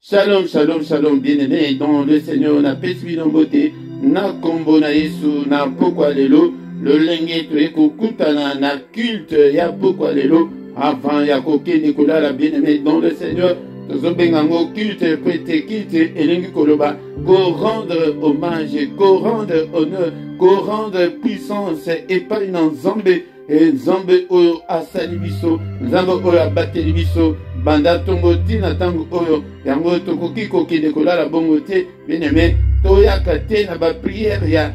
Shalom, shalom, shalom, bien-aimé dans le Seigneur, na pesbi na beauté, na kombo na Yesu, na pokwa lelo, le lenge to ekokutana na culte, ya pokwa lelo, avant ya koke Nicolas, la bien-aimé dans le Seigneur, tozobengango culte, prêter culte, elengi koloba, ko rendre hommage, ko rendre honneur, ko rendre puissance, et pas une Nzambe, et Nzambe oyo asali biso, Nzambe oyo abateli biso, banda tongo tina tango oyo yango tokoki kokende kolala bongo te bien-aimé toyaka te na ba prière ya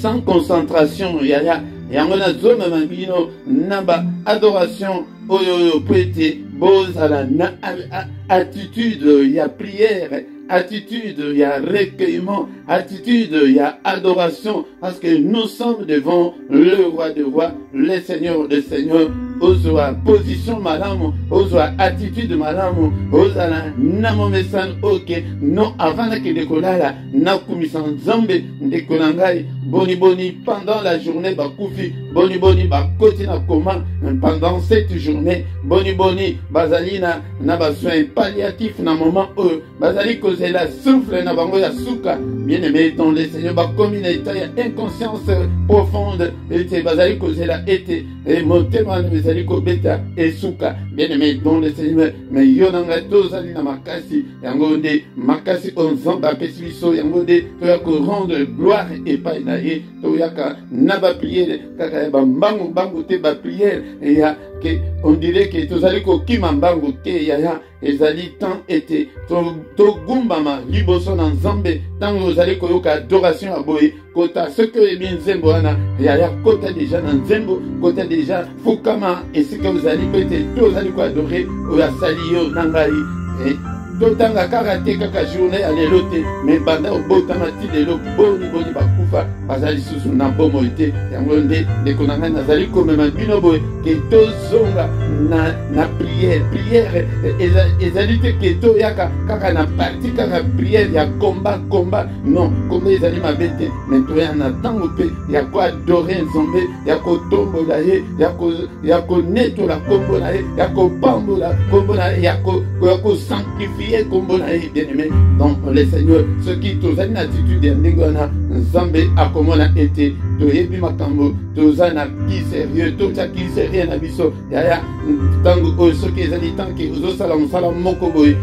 sans concentration ya yango na zoma mabino na ba adoration oyo po ete bozala na attitude ya prière, attitude ya recueillement, attitude ya adoration, parce que nous sommes devant le roi des rois, le seigneur des seigneurs. Ozwa position malamu, ozwa attitude malamu, ozala namo mesan ok, non avant que dekolala, na kumisa Nzambe ndekolangai, boni boni pendant la journée bakufi, boni boni bakoti na koma pendant cette journée, boni boni bazalina na besoin palliatif na moment où bazali kozela souffle na bango ya suka, bien aimé dans le Seigneur bakomi na état ya inconscience profonde, et bazali kozela ete et motema bezali kobeta esuka, bien aimé dans le Seigneur, mais yonanga tozali na makasi yango nde makasi onzamba pesi biso yango nde toyako rendre gloire et pas naye toyaka na ba prière kaka ba mbangu mbangu te ba prière ya que on dirait que tozali kokima mbangu te ya ezali tant été to gumbama liboso na Nzambe tango ozali koyoka adoration ya boye kota ce que bien nzembo wana ya kota déjà na nzembo kota déjà fukama et ce que vous allez peut-être tozali ko adorer o ya sali yo nangai totanga kaka te kaka journée ya lelo te mais banda obotama ti lelo boni boni bakufa bazali susu na bomo te yango nde ndeko na ngai nazali komema bino boye ke tozonga na prière ezali te ke toyaka kaka na parti kaka prière ya combat non komba ezali mabe te mais toya na ntango mpe ya koadore Nzambe ya kotombola ye ya konetola kombo na ye ya kopambola kombo na ye ya kosanctifier kombo na ye bien-aimé dans le Seigneur. Ce qui tozali na attitude ya ndenge wana Nzambe akomona ete toyebi makambo toza na ki sérieux totiaki sérieux na biso yaya ntango oyo soki ezali tanke ozosala mosala moko boye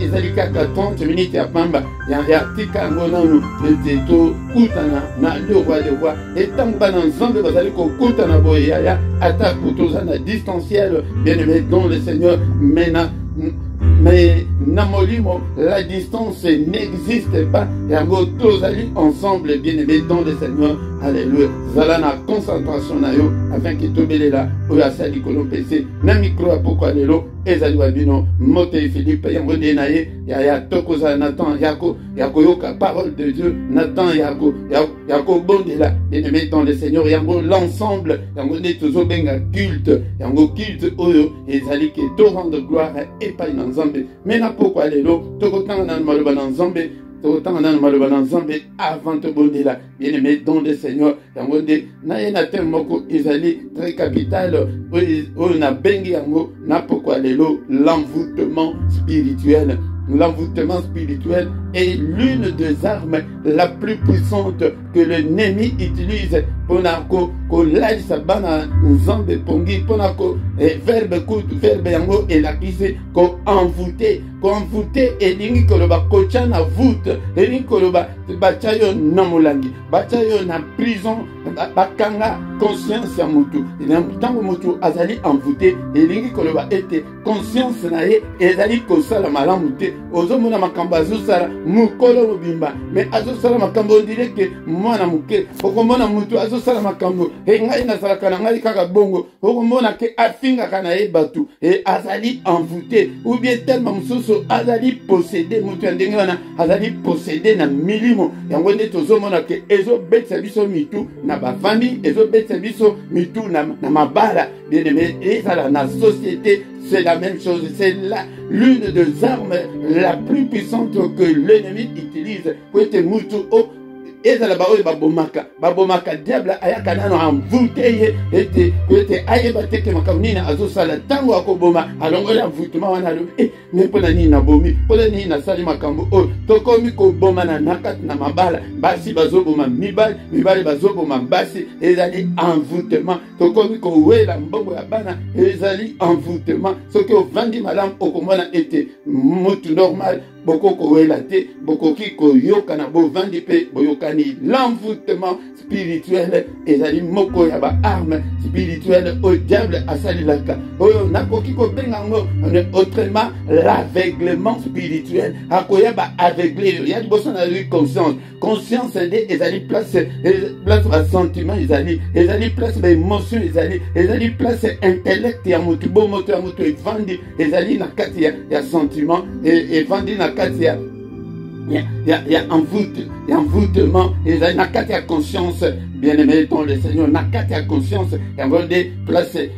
ezali kaka 30 minutes ya pamba ya tika yango nanu ete tokutana na le roi des rois etango bana Nzambe bazali kokutana boye yaya ata toza na distanciel bien-aimé dans le Seigneur mais Namolimo, la distance n'existe pas. Yango tozali ensemble, bien-aimés dans le Seigneur. Alléluia. Zalana concentration na yo afin que tobele la oya sali kolon PC na micro a pourquoi lelo ezali wabino mote Philippe yango de naye ya tokoza Nathan yako yoka parole de Dieu Nathan yako bondela bien-aimés dans le Seigneur yango l'ensemble yango ne tozo benga culte yango culte oyo ezali ke to rendre gloire et pas dans Nzambe mais na pourquoi lelo tokotanga na maloba na Nzambe autant dans le Nzambe avant de bondela bien-aimé dans le Seigneur yango nde na ye na thème moko ezali très capital oyo na bengi yango na pourquoi lelo l'envoûtement spirituel. L'envoûtement spirituel est l'une des armes la plus puissante que l'ennemi utilise pour la bana Nzambe pongi pour verbe yango et la kise ko envoûter et lingi koloba kocha na voûte et lingi koloba bachayo na molangi bachayo na prison bakanga conscience ya mutu et tango mutu azali envoûté et lingi koloba ete conscience na ye ezali kosala malamu te ozomona makambo azosala mukolo mobimba mais azosala makambo ondire ke mwana muke okomona mutu azosala makambo ngai nasalaka na ngai kaka bongo okomona ke afingaka na ye batu et azali envoûté ou bien tellement mosusu azali possédé mutu ya ndenge wana azali possédé na milimo yango nde tozomona ke ezobetisa biso mitu na bafamille ezobetisa biso mitu na mabala bien-aimé ezala na société. C'est la même chose, c'est l'une des armes la plus puissante que l'ennemi utilise pour être mutu ezala ba oyo babomaka diable ayaka nano envoûte ye ete ayeba te ke makambo nini azosala ntango akoboma alongola envoûtement wana alobi me mpona nini nabomi mpona nini nasali makambo oyo tokomi koboma na kati na mabala basi bazoboma mibali bazoboma basi ezali envoûtement tokomi kowela mbongo ya bana ezali envoûtement soki ovandi malamu okomona ete mutu normal bokoko wela te bokoki koyoka na bovandi pe boyokani l'envoûtement spirituel ezali moko ya ba arme spirituelle au diable asalilaka oyo nakoki kobenga ngo autrement l'aveuglement spirituel akoya ba aveuglé ya liboso na lui conscience nde ezali place ba sentiment ezali place ba émotion ezali place intellect ya mutu bo moto ya mutu evandi ezali na kati ya sentiment evandi na kati ya envoûtement ezali na kati ya conscience bien-aimé dans le Seigneur na kati ya conscience yango nde place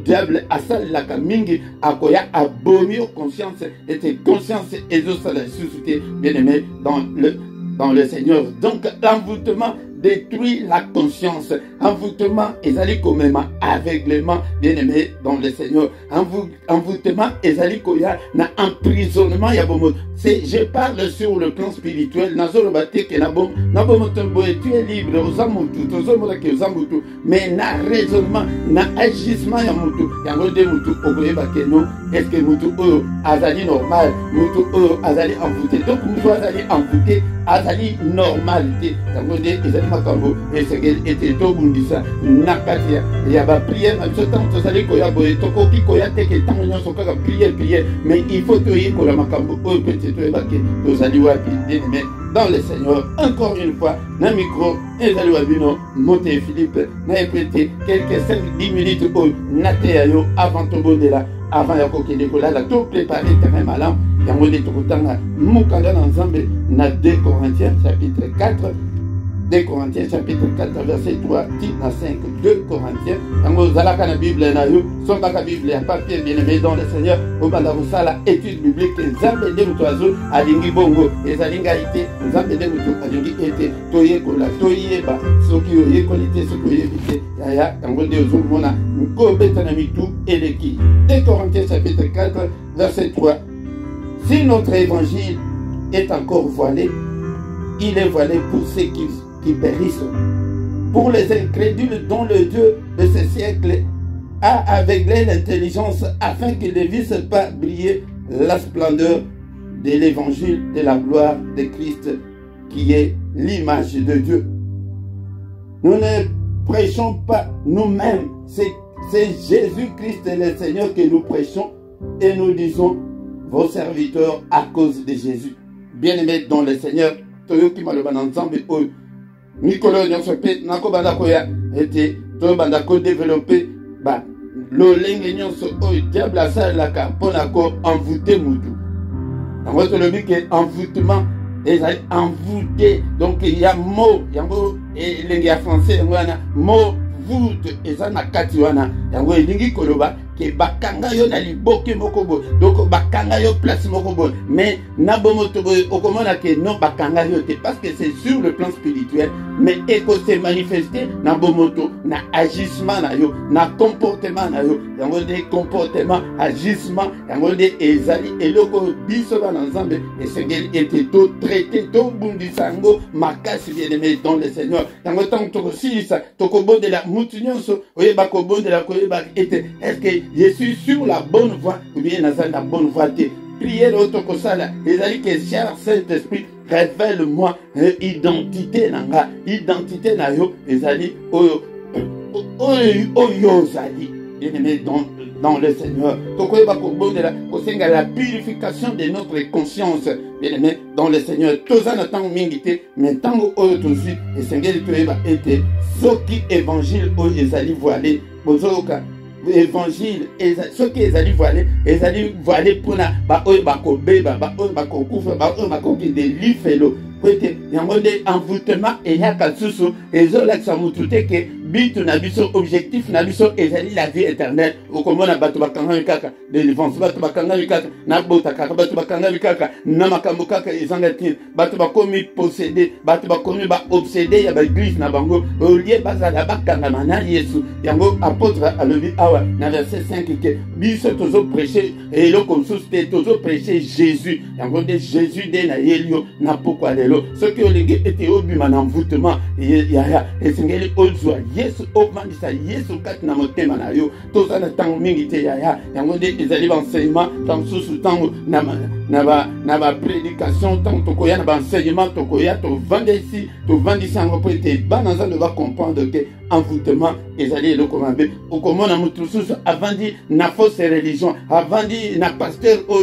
diable asalelaka mingi akoya abomi o conscience ete conscience ezosala lisusu te bien-aimé dans le Seigneur. Donc l'envoûtement détruit la conscience. Envoûtement, ezali komema aveuglement, bien-aimé dans le Seigneur. Envoûtement, ezali koya na emprisonnement ya bomo. Je parle sur le plan spirituel. Nazolo bate ke na bom tombo tu es libre ozamutu tozomona ke ozamutu mais na raisonnement na agissement ya mutu yango de mutu okoyeba ke non est-ce que mutu oyo azali normal mutu oyo azali envoûté donc mutu azali envoûté azali normalité yango de ezali makambo esengeli ete tobundisa na kati ya ba prière na biso ntango tozali koya boye tokoki koya teke ntango nyonso kaka prière mais il faut toyekola makambo oyo pete toyeba ke tozali wapi bien-aimé dans le Seigneur. Encore une fois, na micro, ezali wabino, Mote Philippe, na epete quelques 5-10 minutes au nateayo avant tobondela, avant ya kokende kolala, tout préparer terrain malam, yango de tokotanga mukanga na nzambe na 2 Corinthiens chapitre 4. 2 Corinthiens chapitre 4 verset 3 à 5. 2 Corinthiens yango zalaka na Bible na yo sombaka Bible ya papier bien-aimé dans le Seigneur obanda kosala étude biblique nzambe nde mutu azo alingi bongo ezali ngai te nzambe nde mutu alingi ete toyekola toyeba soki oyekoli te soki oyebi te yaya yango nde ozomona nkobeta na mitu eleki. 2 Corinthiens chapitre 4 verset 3. Si notre évangile est encore voilé, il est voilé pour ceux qui périssent, pour les incrédules dont le Dieu de ce siècle a aveuglé l'intelligence afin qu'ils ne vissent pas briller la splendeur de l'évangile de la gloire de Christ qui est l'image de Dieu. Nous ne prêchons pas nous-mêmes, c'est Jésus-Christ le Seigneur que nous prêchons et nous disons vos serviteurs à cause de Jésus. Bien-aimés dans le Seigneur, toyoki maloba na nzambe oyo mikolo nyonso pe nakobanda koya ete tobanda ko développer ba lolenge nyonso oyo diable asalelaka mpona ko envoûter mutu yango tolobi ke envoûtement ezali envoûté donc il y a mot yango elenge ya français yango wana mot voûte eza na kati wana yango elingi koloba ke bakanga yo na liboke moko bo donc bakanga yo place moko bo mais na bomo to okomona ke non bakanga yo te parce que c'est sur le plan spirituel mais eko se manifester na bomo to na agissement na yo na comportement na yo yango de comportement agissement yango de ezali eloko biso bana nzambe esengeli ete to traiter to bundisango makasi bien-aimé dans le Seigneur yango tant to kosilisa to kobondela mutu nyonso oyeba kobondela koyeba ete est-ce que je suis sur la bonne voie ou bien dans la bonne voie. Priez l'autre kosala. Ezali que cher Saint-Esprit révèle-moi identité nanga, identité na yo. Ezali oyo zali. Bien-aimé dans le Seigneur. Tokoyeba kobondela kosenga la purification de notre conscience. Bien-aimé dans le Seigneur. Tozana tango mingite, mais tango oyo tosi esengeli toyeba ete soki évangile oyo ezali voilé. Bozoka évangile ce qui est voilé pour la oyo bakobeba ba oyo bakokufa ba oyo bakokende lifelo kwete yango nde envoûtement eyaka susu ezolakisa mutu te ke but na biso objectif na biso ezali la vie éternelle okomona bato bakanga kaka délivrance bato bakanga kaka na bota kaka bato bakanga kaka na makambo kaka ezanga tin bato bakomi posséder bato bakomi ba obséder ya ba église na bango olie bazala bakanga na Yesu yango apôtre alobi awa na verset 5 que biso tozo prêcher et le comme sousté tozo prêcher Jésus yango de Jésus de na yelio na pokwa lelo ce que olingi était obima na envoûtement ya esengeli ozwa Yesu obandisa Yesu kati na motema na yo toza na tango mingi te ya yango de ezali enseignement dans sous tango na ba prédication tango tokoya na ba enseignement tokoya to vendre ici to vendre ici en peut bana za va comprendre que envoûtement ezali le komambe okomona mutu susu avant dit na fausse religion avant dit na pasteur o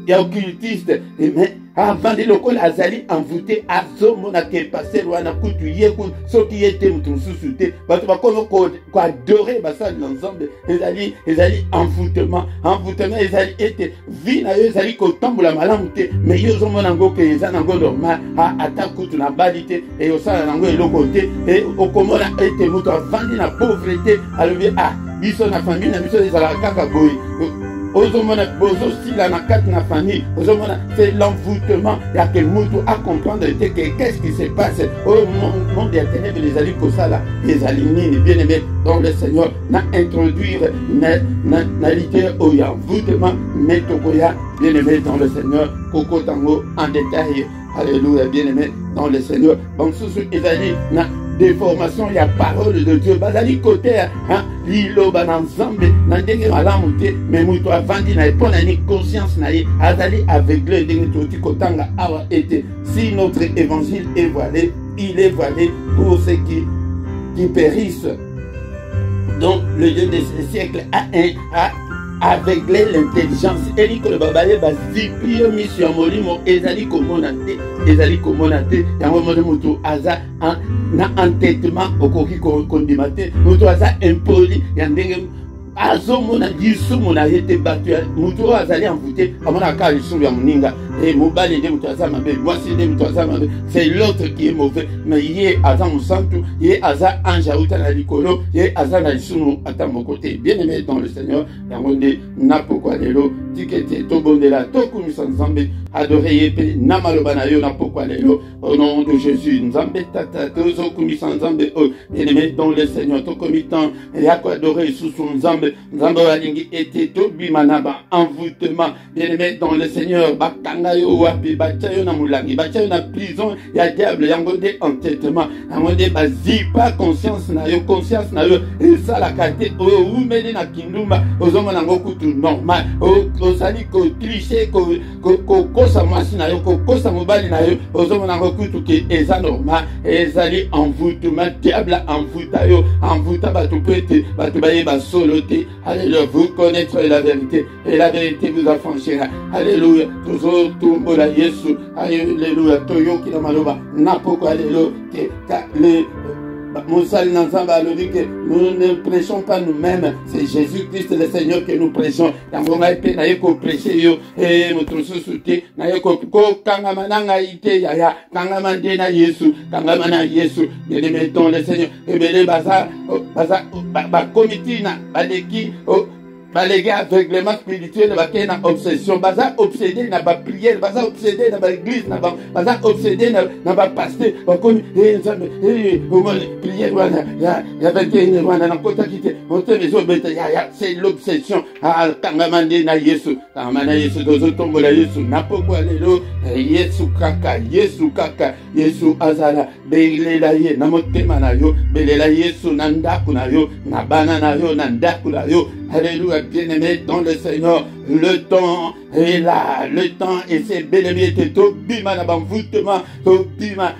ya occultiste mais avant de lokola azali envoûté azomona ke pasteur wana kutu yeku soki yete mutu susu te bato bakomo ko adorer basali l'ensemble ezali envoûtement ezali ete vie na yo ezali ko tambola malamu te mais yo zomona ngo ke ezana ngo normal ata kutu na balite et osala nango eloko te et okomona ete mutu avandi na pauvreté alobi biso na famille na biso ezala kaka boy ozomona bozosila na kati na famille ozomona c'est l'envoûtement ya ke mutu a comprendre que qu'est-ce qui se passe au monde des ténèbres les ali kosala les alignés bien aimé dans le Seigneur na introduire na l'idée au envoûtement mais tokoya bien aimé dans le Seigneur koko tango en détail alléluia bien aimé dans le Seigneur bon sous ezali na déformation ya parole de Dieu bazali côté liloba na nzambe na ndenge malamu te mais mutu avandi na epona ni conscience na ye azali aveuglé ndenge toti kotanga awa ete si notre évangile est voilé il est voilé pour ceux qui périssent donc le Dieu de ce siècle a aveuglé l'intelligence eli ko babaye bazipio mission molimo ezali komona te yango mode mutu aza na entêtement okoki kondima te mutu aza impoli ya ndenge azomona lisumu na yete batu mutu azali envoûté amona ka lisumu ya muninga et mobali de mutu aza mabe voici de mutu aza mabe c'est l'autre qui est mauvais mais yé aza musantu yé aza ange auta na likolo yé aza na lisumu ata mokote bien aimé dans le Seigneur yango nde na pokwa lelo tikete to bondela to kumisa nzambe adorer yepe na maloba na yo na pokwa lelo au nom de Jésus nzambe tata tozo kumisa nzambe bien aimé dans le Seigneur to komitan ya ko adorer sous son nzambe nzambe walingi ete to bimana ba envoûtement bien aimé dans le Seigneur bakanga yo wapi bachayo na mulangi bachayo na prison ya diable yango de entêtement yango de bazipa conscience na yo esa la kate o umeli na kindumba ozomona ngo kutu normal osali ko tricher ko kosa mwasi na yo ko kosa mobali na yo ozomona ngo kutu ke eza normal ezali envoûtement diable envoûta yo envoûta bato pete bato baye ba solo te alléluia vous connaître la vérité et la vérité vous affranchira alléluia toujours tumbola Yesu alléluia toyoki na maloba na poko alléluia le Moussal Nanzamba a dit que nous ne prêchons pas nous-mêmes, c'est Jésus-Christ le Seigneur que nous prêchons. Yangonga ipe na yeko prêcher yo et notre souté na yeko ko kangamananga ite ya kangamande na Yesu bien mettons le Seigneur et bele baza komitina baleki les gars aveuglement spirituel na obsession baza obsédé na ba prière baza obsédé na ba église na baza obsédé na ba pasteur bakomi nzambe prière wana ya bakene wana na kota kite otemezo beta ya c'est l'obsession kangamande na Yesu dozo tombola Yesu na pokwa lelo Yesu kaka Yesu azala belela ye na motema na yo belela Yesu na ndaku na yo na bana na yo na ndaku na yo alléluia bien-aimé dans le Seigneur le temps est là le temps et c'est bel et bien to bima na banvoûtement to bima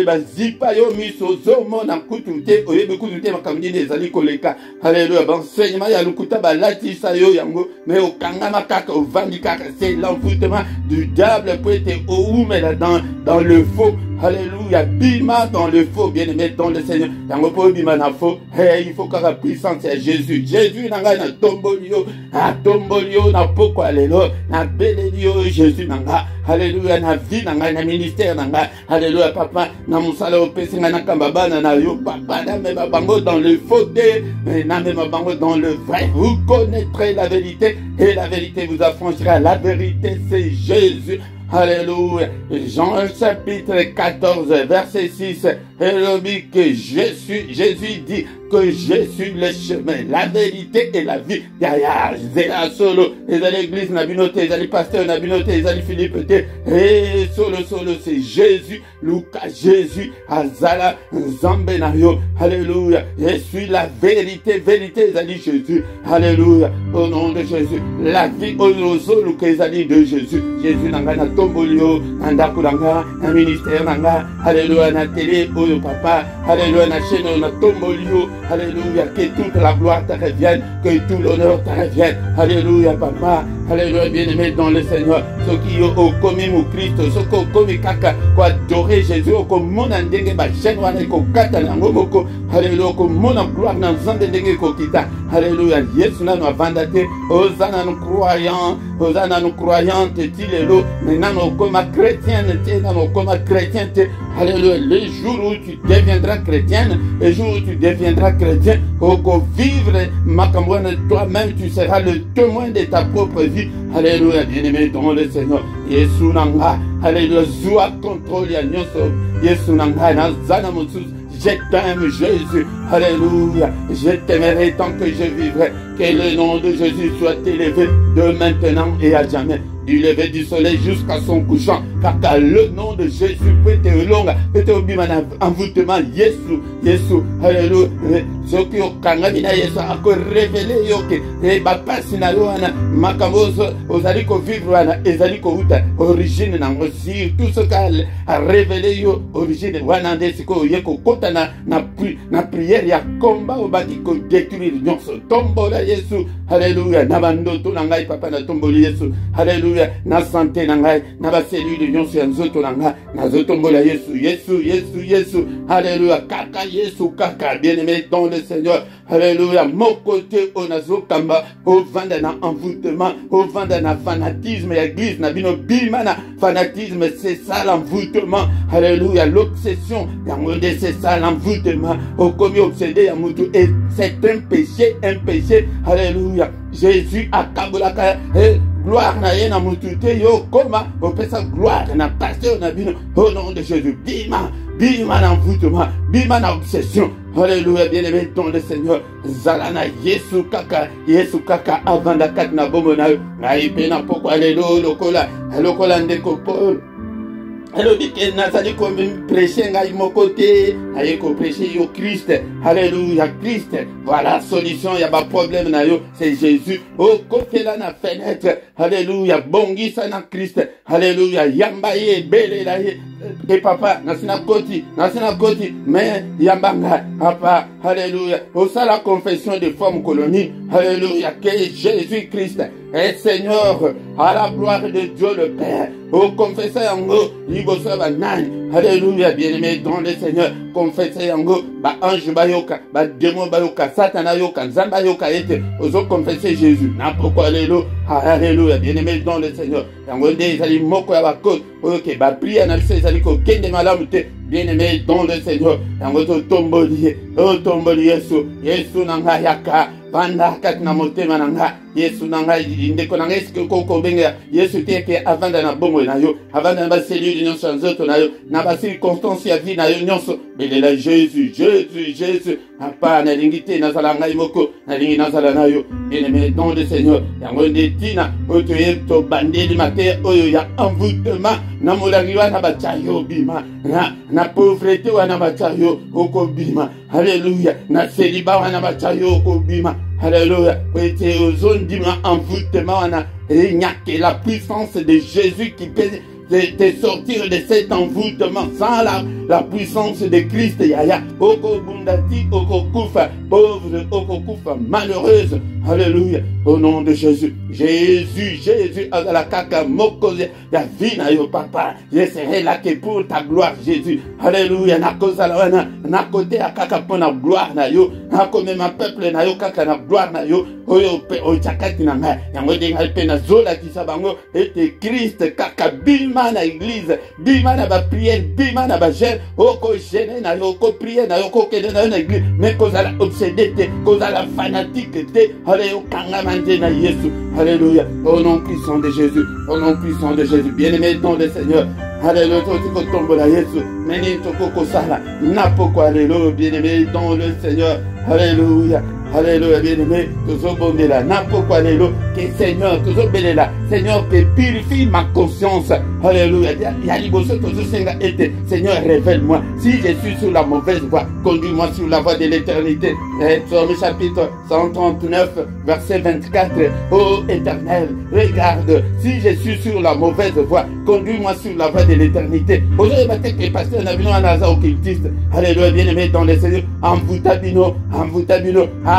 bazipa yo miso zomo na kutute oyebe kutute makamdi ezali koleka alléluia enseignement ya lukuta balatisa yo yango mais okangama kaka ovandi kaka c'est l'envoûtement du diable pour être oumela dans le faux. Alléluia, bima dans le faux, bien aimé dans le Seigneur. Yango po bima na faux, il faut que la puissance à Jésus. Jésus nanga na tombolio, na poko alelo, na belelio Jésus nanga. Alléluia, na vie nanga, na ministère nanga. Alléluia, papa, na musala opesinga na kambabana na yo, papa, na me bango dans le fauteuil, na me bango dans le vrai. Vous connaîtrez la vérité et la vérité vous affranchira. La vérité, c'est Jésus. Alléluia. Jean chapitre 14, verset 6. Jésus dit que je suis le chemin, la vérité et la vie. Derrière, Zéla solo, les l'église n'a binoté, les pasteurs n'a binoté, les Philippe, et solo, c'est Jésus, Lucas, Jésus, Azala, Zambenario. Alléluia. Je suis la vérité, vérité, les Jésus. Alléluia. Au nom de Jésus. La vie, au solo, les amis de Jésus. Jésus n'a pas tombolio, Andakulanga, un ministère nanga. Alléluia, na télé, papa. Alléluia, na chaîne, na tombolio. Alléluia, que toute la gloire te revienne, que tout l'honneur te revienne. Alléluia, papa. Alléluia, bien-aimé dans le Seigneur. Ceux qui ont commis mon Christ, ceux qui ont commis kaka, qui ont adoré Jésus, comme mon andenge, ba chaîne, wana, ko kata, nangomoko. Alléluia, comme mon gloire, nan zande ndenge, ko kita. Alléluia, Yesu na nous vandate, Hosanna nous croyants, Hosanna nous croyantes, tilelo, maintenant nous comme chrétienne, nous comme chrétienne. Alléluia, le jour où tu deviendras chrétienne, le jour où tu deviendras chrétien, au vivre, Makamouane, toi-même, tu seras le témoin de ta propre vie. Alléluia, bien-aimé dans le Seigneur. Yesu nanga, alléluia, Zoua contrôle ya nyoso, Yesu nanga, nazana motsus. Je t'aime Jésus, alléluia, je t'aimerai tant que je vivrai, que le nom de Jésus soit élevé de maintenant et à jamais, du lever du soleil jusqu'à son couchant, car le nom de Jésus peut être long, peut être envoûtement, Yesu, alléluia, ce qui au kangamina Yesu a révélé yoke, et papa sinayoana, makamoso, ozaliko vivre wana, ezaliko uta, origine nangosi, tout ce qu'a révélé yo, origine wana ndesiko yeko kota na prière ya combat obaki ko détruire nyonso tombola Yesu, alléluia, na bandoto na ngai papa na tomboli Yesu, alléluia, na santé na ngai na ba cellule nyonso ya nzoto na ngai na zotombola Yesu, alléluia, kaka Yesu kaka, bien-aimé dans le Seigneur, alléluia, mon côté on a zokamba au vanda na envoûtement, au vanda na fanatisme ya église na bino bimana fanatisme, c'est ça l'envoûtement, alléluia, l'obsession ya monde, c'est ça l'envoûtement, au commis obsédé à Moutou, et c'est un péché, alléluia. Jésus a kabolaka, gloire na ye na Moutou, yo koma, on peut sa gloire na pasteur na bino, au nom de Jésus, bima l'envoûtement, bima na obsession, alléluia, bien-aimé dans le Seigneur, zalana Yesu kaka, avant la kat na bomona, na ipena poko, alléluia, lokola ndeko Paul. Alors, dit que Nazali comme prêcher à mon côté, aïe qu'on prêcher au Christ, alléluia, Christ, voilà, solution, il y a pas de problème, c'est Jésus, au côté là, na fenêtre, alléluia, bongi ça na Christ, alléluia, yambaye, belle là, et papa, nasina koti, mais yambanga, papa, alléluia, au ça la confession de forme colonie, alléluia, que Jésus Christ est Seigneur, à la gloire de Dieu le Père, au confesseur yango, liboso banani, alléluia, bien-aimé dans le Seigneur, confesseur yango, ba ange bayoka, ba démon bayoka, satana yoka, nzamba yoka ete, ozo confesser Jésus, na pourquoi alléluia, bien-aimé dans le Seigneur, yango nde ezali moko ya bakot, ok, ba prière na biso ezali ko kende malamu te, bien-aimé dans le Seigneur, yango to tomboli Yesu nanga yaka, Vanda kat na motema nanga Yesu nanga ndeko nanga eske koko benga Yesu teke avanda na bongo na yo avanda na cellule nyonso nzoto na yo na ba circonstance ya vie na yo nyonso belela Jésus apa na lingite na sala ngai moko na lingi na sala na yo bien-aimé dans le Seigneur yango ndetina otoye to bandeli mater oyo ya envoûtement na molagi wana bachayo bima na pauvreté wana bachayo oko bima alléluia na célibat wana bachayo oko bima alléluia était aux zones d'ima envoûtement wana et n'y a que la puissance de Jésus qui peut de sortir de cet envoûtement la puissance de Christ yaya oko bundati oko kufa pauvre oko kufa malheureuse. Alléluia. Au nom de Jésus. Jésus azala kaka moko ya vina yo papa. Je serai là que pour ta gloire Jésus. Alléluia. Na kozala wana na côté akaka pour la gloire na yo. Na comme ma peuple na yo kaka na gloire na yo. Oyo pe o chakati na nga. Yango denga pe na zola kisabango ete Christ kaka bima na église, bima na ba prière, bima na ba jeûne. Oko jeûne na yo ko prière na yo ko kende na église. Mais kozala obsédé te, kozala fanatique te. Alléluia. Kanga manje na Yesu. Alléluia. Au nom puissant de Jésus. Au nom puissant de Jésus. Bien-aimé dans le Seigneur. Alléluia. Toko tombe la Yesu. Meni toko kosala. Napoko alléluia. Bien-aimé dans le Seigneur. Alléluia. Alléluia, bien-aimé, toujours bonne là. N'importe alléluia, que Seigneur, toujours belle là. Seigneur, que purifie ma conscience. Alléluia. Il y a toujours Seigneur, révèle-moi. Si je suis sur la mauvaise voie, conduis-moi sur la voie de l'éternité. Psaume chapitre 139, verset 24. Ô Éternel, regarde, si je suis sur la mauvaise voie, conduis-moi sur la voie de l'éternité. Aujourd'hui, le pasteur Nabino Anaza occultiste. Alléluia, bien-aimé dans les Seigneurs. Envoutabino.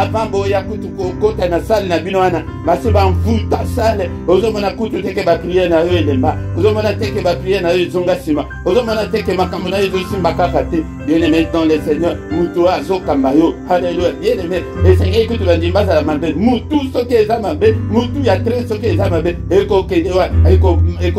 Avant boya kutu kota na salle na bino wana basi ba mvuta salle ozomona kutu teke ba prière na yo elemba ozomona teke ba prière na yo zonga sima ozomona teke makambo na yo simba kaka te. Bien-aimé dans le Seigneur mutu azokamba yo. Alléluia. Bien-aimé Seigneur kutu bandimba za mabe mutu soki eza mabe mutu ya tres soki eza mabe eko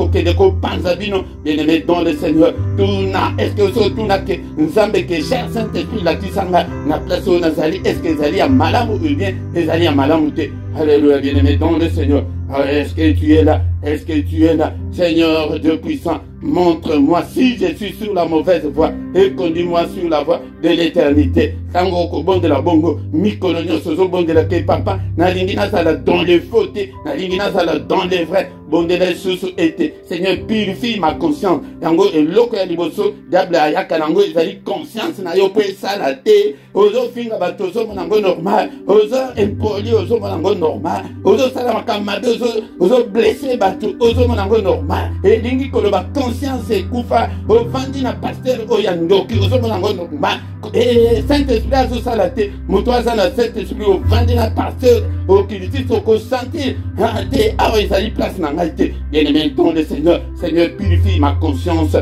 kede ko panza bino. Bien-aimé dans le Seigneur tuna est-ce que so tuna ke nzambe ke cher Saint-Esprit la tisanga na place au nazali est-ce que zali ya malamu ou bien ezali ya malamu te. Alléluia, bien-aimé dans le Seigneur. Est-ce que tu es là? Est-ce que tu es là? Seigneur Dieu puissant, montre-moi si je suis sur la mauvaise voie et conduis-moi sur la voie de l'éternité. Tango ko bon de la bongo, mikolonyo sozo bon de la ke papa, na lingina sala dans les fautes, na lingina sala dans les vrais, bon de la sous été. Seigneur, purifie ma conscience. Tango et loko ya liboso, diable ayaka nango ezali conscience na yo pe sala te. Ozo finga batozo monango normal, ozo impoli ozo monango normal, ozo sala makamade ozo blessé bato ozo monango normal. Et lingi koloba conscience ekufa, ovandi na pasteur oyandoki ozo monango normal. Et Saint-Esprit azo sala te, moto aza na Saint-Esprit ovandi na pasteur okiliti soko sentir te awa ezali place na ngai te. Bien-aimé dans le Seigneur, Seigneur purifie ma conscience,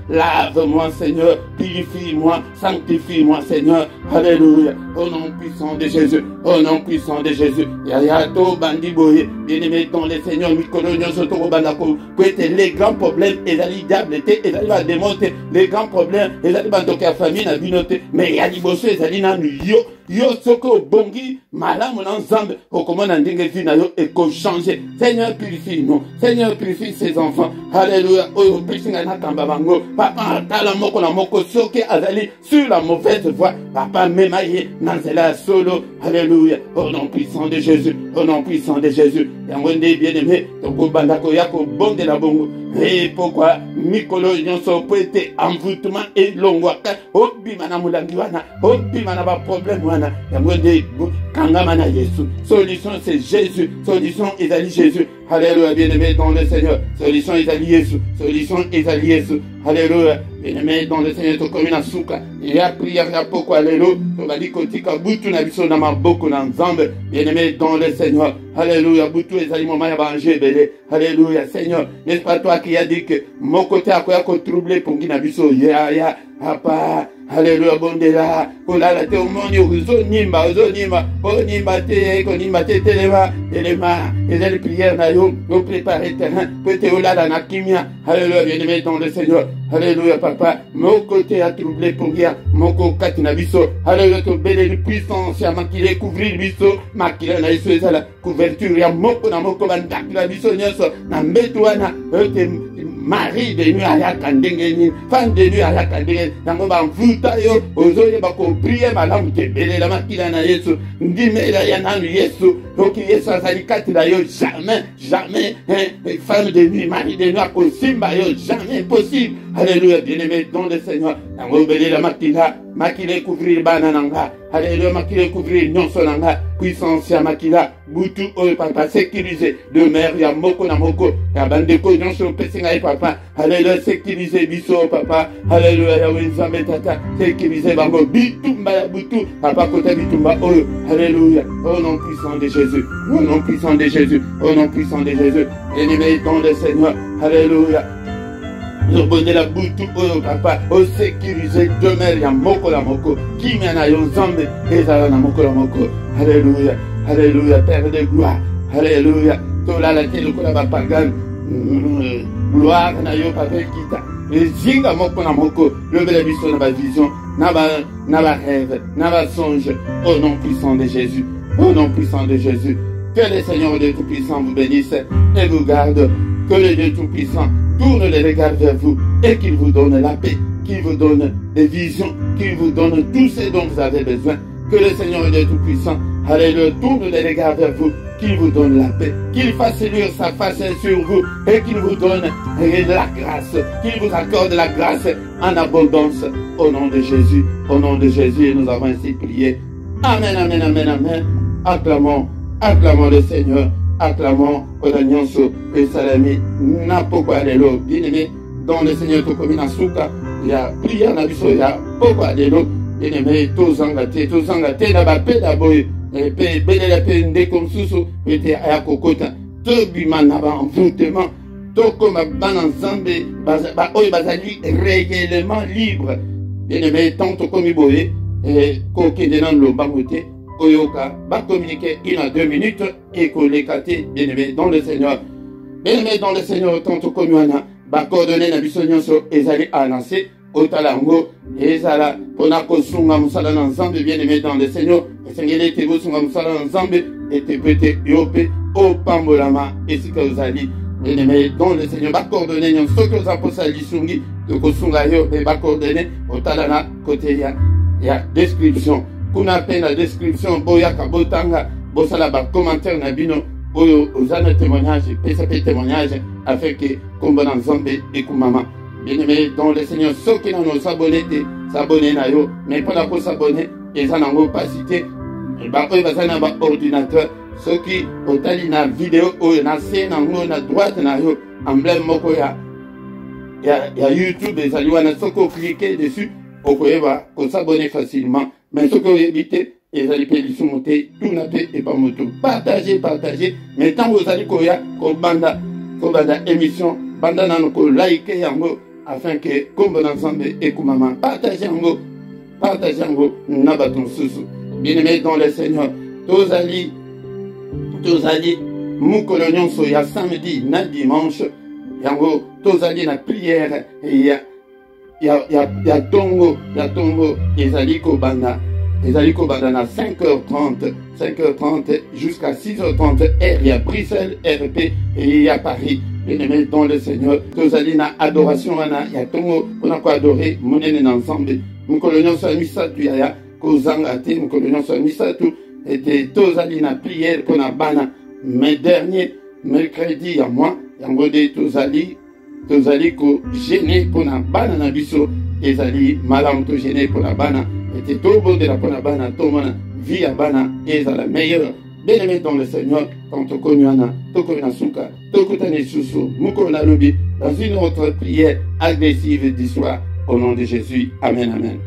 lave-moi Seigneur, purifie-moi, sanctifie-moi Seigneur. Alléluia. Au nom puissant de Jésus, au nom puissant de Jésus. Yayato bandi boye, bien-aimé dans le Seigneur, mikolonyo soto bandako, que les grands problèmes ezali diable te, ezali ba démonter les grands problèmes, ezali bandoka ya famille na binote, mais ya liboso ezali na yo soko bongi malamu na nzambe okomona ndenge vie na yo eko changer. Seigneur purifie nous, Seigneur purifie ses enfants. Alléluia. Oyo pesinga na kamba bango papa tala moko na moko soki azali sur la mauvaise voie papa mema ye nanzela solo. Alléluia. Au nom puissant de Jésus, au nom puissant de Jésus. Yango nde bien-aimé toko bandako yako bonde la bongo. Et pourquoi mikolo nyonso po ete envoûtement et longwaka obima na mulangi wana obima na ba problème wana yango nde kangama na Yesu. Solution c'est Jésus, solution ezali Jésus. Alléluia, bien-aimé dans le Seigneur. Solution ezali Yesu, solution ezali Yesu. Alléluia, bien-aimé dans le Seigneur. To komi na suka ya prière ya poko alléluia. To bali kotika butu na biso na maboko na nzambe. Bien-aimé dans le Seigneur. Alléluia, butu ezali moma ya banje belé. Alléluia, Seigneur. N'est-ce pas toi qui a dit que mon côté a quoi troublé pour na biso ya papa. Alléluia, bondela. Olala te omoni ozo nimba onimba te telema ezali prière na yo au préparer terrain peut-être olala na kimia. Alléluia, bien-aimé dans le Seigneur. Alléluia, papa. Mon côté a troublé pour rien. Mon côté na biso. Alléluia, to belle puissance ya makile couvrir biso. Makile na biso ezala couverture ya moko na moko bandaki na biso nyonso na mbeto wana Marie de nuit ayaka ndenge nini, femme de nuit ayaka ndenge nango bamvuta yo ozoyeba koprie malamu te belela makila na Yesu ndimela ya nanu Yesu oki Yesu azali kati na yo jamais femme de nuit, mari de nuit akosimba yo jamais possible. Alléluia, bien-aimé dans le Seigneur. Yango bele la makila couvrir banananga. Alléluia, makila couvrir nyonsonanga. Puissance ya makila. Butu oyo papa sécuriser. De mer ya moko na moko. Ya bandeko nyonso pesinga e papa. Alléluia, sécuriser biso papa. Alléluia, ya wenzambe tata. Sécuriser bango bitumba ya butu. Papa kota bitumba oyo. Alléluia. Au nom puissant de Jésus. Au nom puissant de Jésus. Au nom puissant de Jésus. Ennemi dans le Seigneur. Alléluia. Nous bonne la boutou oyo papa o sécuriser demeure ya moko la moko qui na yo nzambe ezala na moko la moko. Alléluia, alléluia, Père de gloire. Alléluia, tola la tele ko la bapagan gloire na yo papa kita ezinga moko na moko lobela biso na ba vision na ba rêve na ba songe au nom puissant de Jésus. Au nom puissant de Jésus, que le Seigneur Dieu Tout-Puissant vous bénisse et vous garde. Que le Dieu Tout-Puissant tourne les regards vers vous et qu'il vous donne la paix, qu'il vous donne des visions, qu'il vous donne tout ce dont vous avez besoin. Que le Seigneur Dieu Tout-Puissant, alléluia, tourne les regards vers vous, qu'il vous donne la paix, qu'il fasse luire sa face sur vous et qu'il vous donne la grâce, qu'il vous accorde la grâce en abondance. Au nom de Jésus, nous avons ainsi prié. Amen, amen, amen, amen. Acclamons le Seigneur. Acclamons Odanyonso et Salami Napokwa Lelo. Bien-aimé, dans le Seigneur Tokomina Souka, il y a prière na biso, il y a Pokwa Lelo. Bien-aimé, tozangate na bape d'abord, et puis belé pende comme sous, et puis à Kokota, Tobima na ba envoûtement, Tokoma banan Zambé, oy bazali réellement libre. Bien-aimé, tant Tokomi Boye, et Koke denan lo bangote. Oyoka va communiquer 1 à 2 minutes et kolekate bien-aimé dans le Seigneur. Bien-aimé dans le Seigneur, tant que komuana, va coordonner na biso nyonso ezali annoncé au talango ezala pona kosunga musala na nzambe bien-aimé dans le Seigneur. Esengeli te kosunga musala na nzambe et te pete yope au pambolama esika ozali. Bien-aimé dans le Seigneur, va coordonner nyonso que za posali sungi de kosunga yo et va coordonner au talana côté ya description. Kuna pe na description boya kabotanga bosala ba commentaire na bino oyo ozana témoignage pesa pe témoignage afin que kombona nzambe et kumama. Bien-aimé dans le Seigneur, ceux qui n'ont s'abonner na yo mais pas la pour s'abonner et ça n'a pas cité ba oyo bazana ba ordinateur ceux qui otali na vidéo oyo na scène na droite na yo emblème moko ya YouTube ezali wana soko cliquer dessus okoyeba ko s'abonner facilement. Mais ce que vous évitez, les allez monter, tout n'a pas et pas moto. Partagez. Mais tant que vous allez koya, ko banda émission, banda nan ko like yango, afin que, comme bon ensemble et comme maman, partagez yango, nabaton sousou. Bien-aimés dans le Seigneur, tous allez, moukolonion so ya samedi, na dimanche, yango, tous allez na prière, et ya tongo ezaliko banda na 5h30 jusqu'à 6h30 R ya Bruxelles RP et il y a Paris. Bien-aimé dans le Seigneur, tozali na adoration wana ya tongo pona ko adorer monene na ensemble mukolonyo so misatu ya kozanga te mukolonyo so misatu et tozali na prière pona bana mais dernier mercredi ya moi yango de tozali ko gêner pour na bana na biso ezali malamu to gêner pour la bana et to bon de la pour la bana to mana vie à bana ezala meilleure. Bien-aimé dans le Seigneur, quand to konyana suka to kutane susu muko na lobi dans une autre prière agressive du soir au nom de Jésus. Amen, amen.